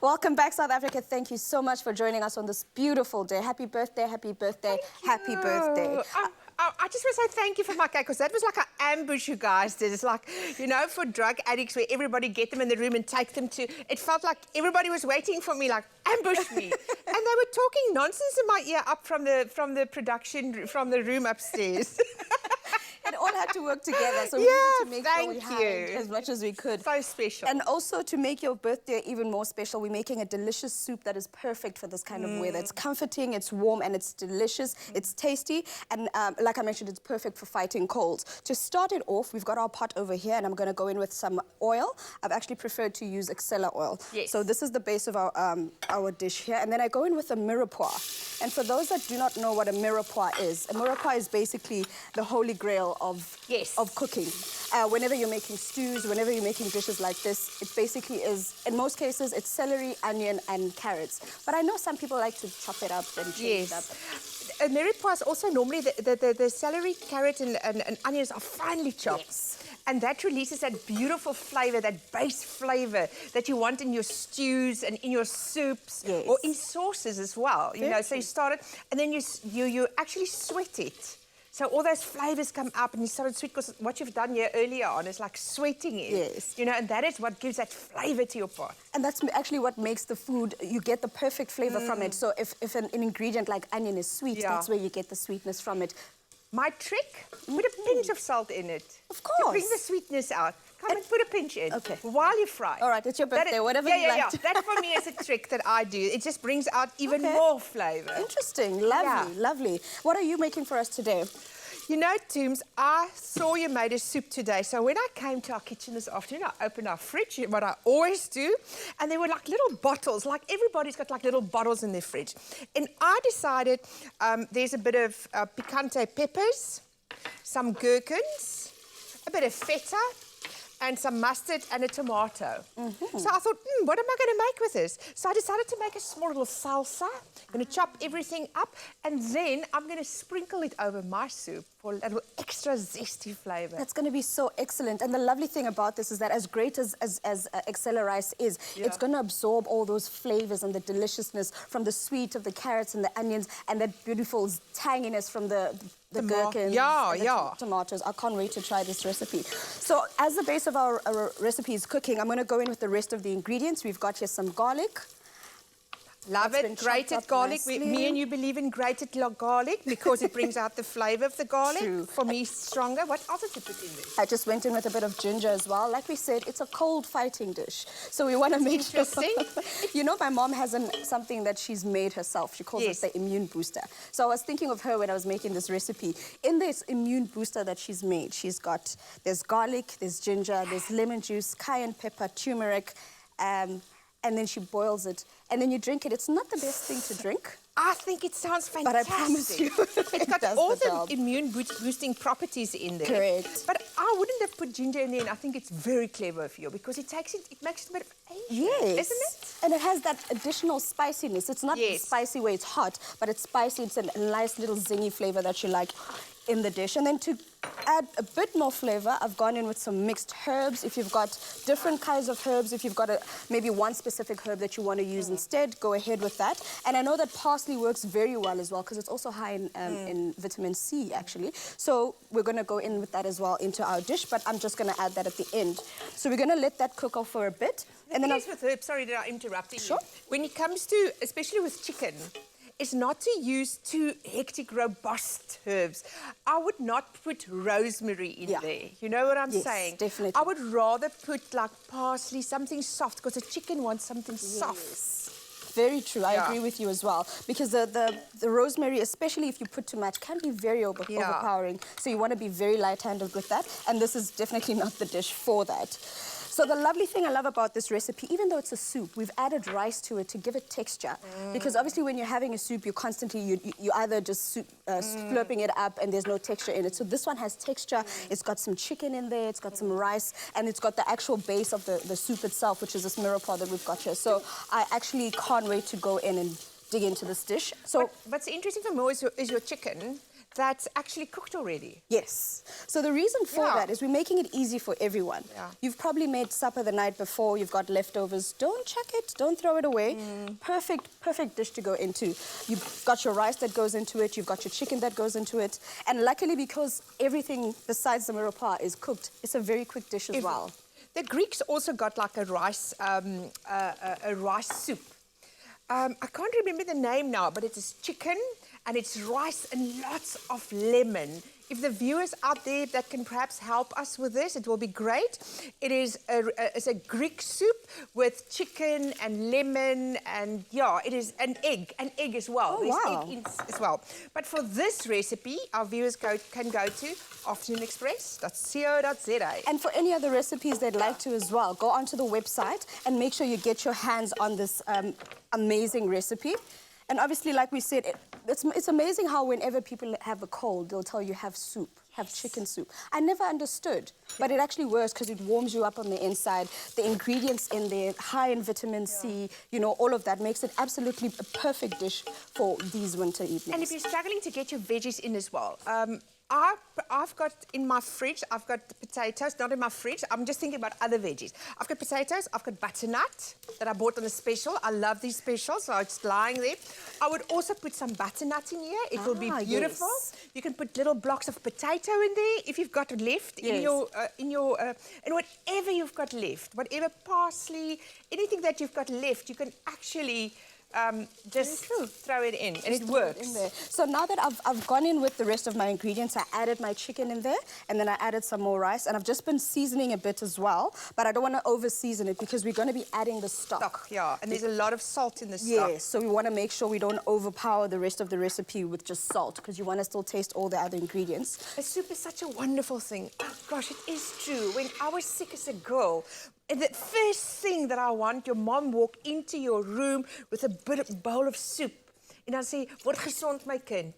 Welcome back, South Africa. Thank you so much for joining us on this beautiful day. Happy birthday, happy birthday, happy birthday. I just want to say thank you for my cake, because that was like an ambush you guys did. It's like, you know, for drug addicts where everybody get them in the room and take them to... It felt like everybody was waiting for me, like, ambush me. And they were talking nonsense in my ear up from the production, from the room upstairs. It all had to work together, so we needed to make sure we had as much as we could. So special. And also, to make your birthday even more special, we're making a delicious soup that is perfect for this kind of weather. It's comforting, it's warm, and it's delicious. It's tasty, and like I mentioned, it's perfect for fighting colds. To start it off, we've got our pot over here, and I'm going to go in with some oil. I've actually preferred to use EXCELLA oil. Yes. So this is the base of our dish here, and then I go in with a mirepoix. And for those that do not know what a mirepoix is basically the holy grail of cooking. Whenever you're making stews, whenever you're making dishes like this, it basically is, in most cases, it's celery, onion, and carrots. But I know some people like to chop it up and change it up. A mirepoix also normally the celery, carrot, and onions are finely chopped. Yes. And that releases that beautiful flavour, that base flavour that you want in your stews and in your soups, or in sauces as well. You know, so you start it, and then you actually sweat it. So all those flavours come up, and you start it sweet, because what you've done here earlier on is like sweating it. Yes. You know, and that is what gives that flavour to your pot. And that's actually what makes the food, you get the perfect flavour from it. So if an ingredient like onion is sweet, that's where you get the sweetness from it. My trick, put a pinch of salt in it. Of course. To bring the sweetness out. Come and put a pinch in. Okay. While you fry. All right, it's your birthday, whatever you like. Yeah. That for me is a trick that I do. It just brings out even more flavour. Interesting. Lovely, lovely. What are you making for us today? You know, Toombs, I saw you made a soup today. So when I came to our kitchen this afternoon, I opened our fridge, what I always do, and there were like little bottles, like everybody's got like little bottles in their fridge. And I decided there's a bit of picante peppers, some gherkins, a bit of feta, and some mustard and a tomato. So I thought, what am I going to make with this? So I decided to make a small little salsa. I'm going to chop everything up, and then I'm going to sprinkle it over my soup for a little extra zesty flavour. That's going to be so excellent. And the lovely thing about this is that as great as EXCELLA rice is, it's going to absorb all those flavours and the deliciousness from the sweet of the carrots and the onions, and that beautiful tanginess from the gherkins, the tomatoes. I can't wait to try this recipe. So as the base of our recipe is cooking, I'm going to go in with the rest of the ingredients. We've got here some garlic. Love it, grated garlic. Me and you believe in grated garlic because it brings out the flavour of the garlic. True. For me, stronger. What else did you put in there? I just went in with a bit of ginger as well. Like we said, it's a cold fighting dish. So we want to make sure... You know, my mom has something that she's made herself. She calls it the immune booster. So I was thinking of her when I was making this recipe. In this immune booster that she's made, there's garlic, there's ginger, there's lemon juice, cayenne pepper, turmeric, and then she boils it, and then you drink it. It's not the best thing to drink. I think it sounds fantastic. But I promise you, it's got all the immune boosting properties in there. Correct. But I wouldn't have put ginger in there, and I think it's very clever of you, because it makes it a bit of Asian, isn't it? And it has that additional spiciness. It's not spicy where it's hot, but it's spicy. It's a nice little zingy flavour that you like in the dish. And then to add a bit more flavour, I've gone in with some mixed herbs. If you've got different kinds of herbs, if you've got maybe one specific herb that you want to use instead, go ahead with that. And I know that parsley works very well as well, because it's also high in vitamin C, actually. So we're going to go in with that as well into our dish, but I'm just going to add that at the end. So we're going to let that cook off for a bit. And then with herbs, sorry that I interrupted you. When it comes to, especially with chicken, is not to use too hectic, robust herbs. I would not put rosemary in there. You know what I'm saying? Definitely. I would rather put like parsley, something soft, because the chicken wants something soft. Very true. I agree with you as well. Because the rosemary, especially if you put too much, can be very overpowering. So you want to be very light-handed with that. And this is definitely not the dish for that. So the lovely thing I love about this recipe, even though it's a soup, we've added rice to it to give it texture. Because obviously when you're having a soup, you're constantly, you either just slurping it up and there's no texture in it. So this one has texture. It's got some chicken in there, it's got some rice, and it's got the actual base of the soup itself, which is this mirepoix that we've got here. So I actually can't wait to go in and dig into this dish. So what's interesting for me is your chicken. that's actually cooked already. Yes. So the reason for that is we're making it easy for everyone. Yeah. You've probably made supper the night before, you've got leftovers. Don't chuck it, don't throw it away. Perfect dish to go into. You've got your rice that goes into it, you've got your chicken that goes into it. And luckily, because everything besides the mirepoix is cooked, it's a very quick dish as well. The Greeks also got like a rice soup. I can't remember the name now, but it is chicken and it's rice and lots of lemon. If the viewers out there that can perhaps help us with this, it will be great. It is it's a Greek soup with chicken and lemon and it is an egg as well. Oh, wow. There's egg as well. But for this recipe, our viewers can go to afternoonexpress.co.za. And for any other recipes they'd like to as well, go onto the website and make sure you get your hands on this amazing recipe. And obviously, like we said, it's amazing how whenever people have a cold, they'll tell you have soup, have chicken soup. I never understood, but it actually works because it warms you up on the inside. The ingredients in there, high in vitamin C, you know, all of that makes it absolutely a perfect dish for these winter evenings. And if you're struggling to get your veggies in as well, I've got in my fridge, I've got potatoes, not in my fridge, I'm just thinking about other veggies. I've got potatoes, I've got butternut that I bought on a special. I love these specials, so it's lying there. I would also put some butternut in here. It will be beautiful. Yes. You can put little blocks of potato in there if you've got left in your and whatever you've got left, whatever parsley, anything that you've got left, you can actually just throw it in, and it works. In there. So now that I've gone in with the rest of my ingredients, I added my chicken in there, and then I added some more rice, and I've just been seasoning a bit as well, but I don't want to over-season it because we're going to be adding the stock. And there's a lot of salt in the stock. Yes, so we want to make sure we don't overpower the rest of the recipe with just salt, because you want to still taste all the other ingredients. A soup is such a wonderful thing. Oh, gosh, it is true. When I was sick as a girl, the first thing that I want, your mom walk into your room with a bowl of soup. En dan sê, word gesond my kind.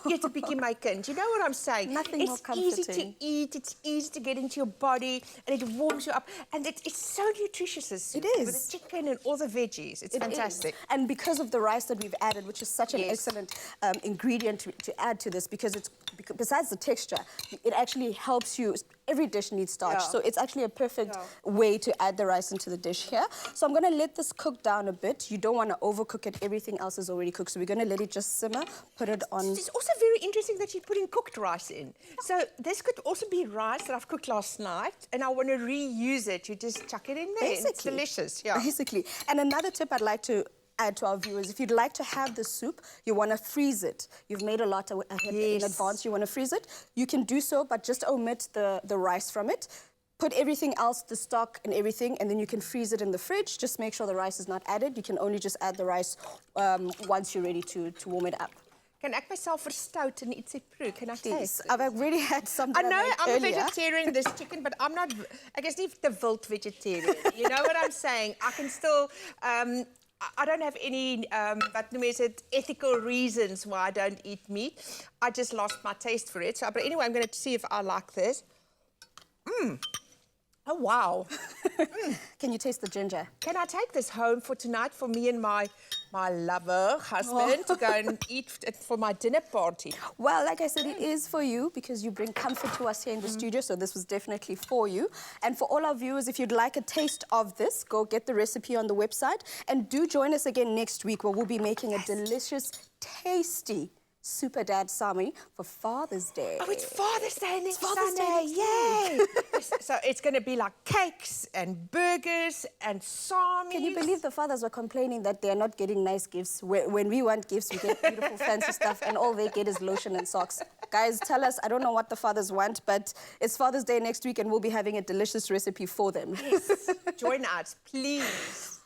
Eet 'n bietjie my kind. You know what I'm saying? Nothing more comforting. It's easy to eat, it's easy to get into your body, and it warms you up. And it's so nutritious, this soup. It is. With the chicken and all the veggies. It's fantastic. And because of the rice that we've added, which is such an excellent ingredient to add to this, because besides the texture, it actually helps you. Every dish needs starch, so it's actually a perfect way to add the rice into the dish here. So I'm going to let this cook down a bit. You don't want to overcook it. Everything else is already cooked, so we're going to let it just simmer, put it on. It's also very interesting that you're putting cooked rice in. So this could also be rice that I've cooked last night, and I want to reuse it. You just chuck it in there. Basically. It's delicious. Basically. And another tip I'd like to add to our viewers, if you'd like to have the soup, you want to freeze it. You've made a lot in advance, you want to freeze it. You can do so, but just omit the rice from it. Put everything else, the stock and everything, and then you can freeze it in the fridge. Just make sure the rice is not added. You can only just add the rice once you're ready to warm it up. Kan ek myself verstout en ietsie proe? Can I taste it? I've already had some. I know I'm a vegetarian, this chicken, but I'm not, I guess not the wild vegetarian. You know what I'm saying? I can still, I don't have any, but ethical reasons why I don't eat meat. I just lost my taste for it. So, but anyway, I'm going to see if I like this. Oh, wow. Can you taste the ginger? Can I take this home for tonight for me and my lover, husband, to go and eat for my dinner party? Well, like I said, it is for you because you bring comfort to us here in the studio, so this was definitely for you. And for all our viewers, if you'd like a taste of this, go get the recipe on the website. And do join us again next week where we'll be making a delicious, tasty Super Dad Sami for Father's Day. Oh, it's Father's Day next Father's Sunday. Day. Yay! So it's going to be like cakes and burgers and Samis. Can you believe the fathers were complaining that they're not getting nice gifts? When we want gifts, we get beautiful, fancy stuff, and all they get is lotion and socks. Guys, tell us, I don't know what the fathers want, but it's Father's Day next week, and we'll be having a delicious recipe for them. Yes. Join us, please.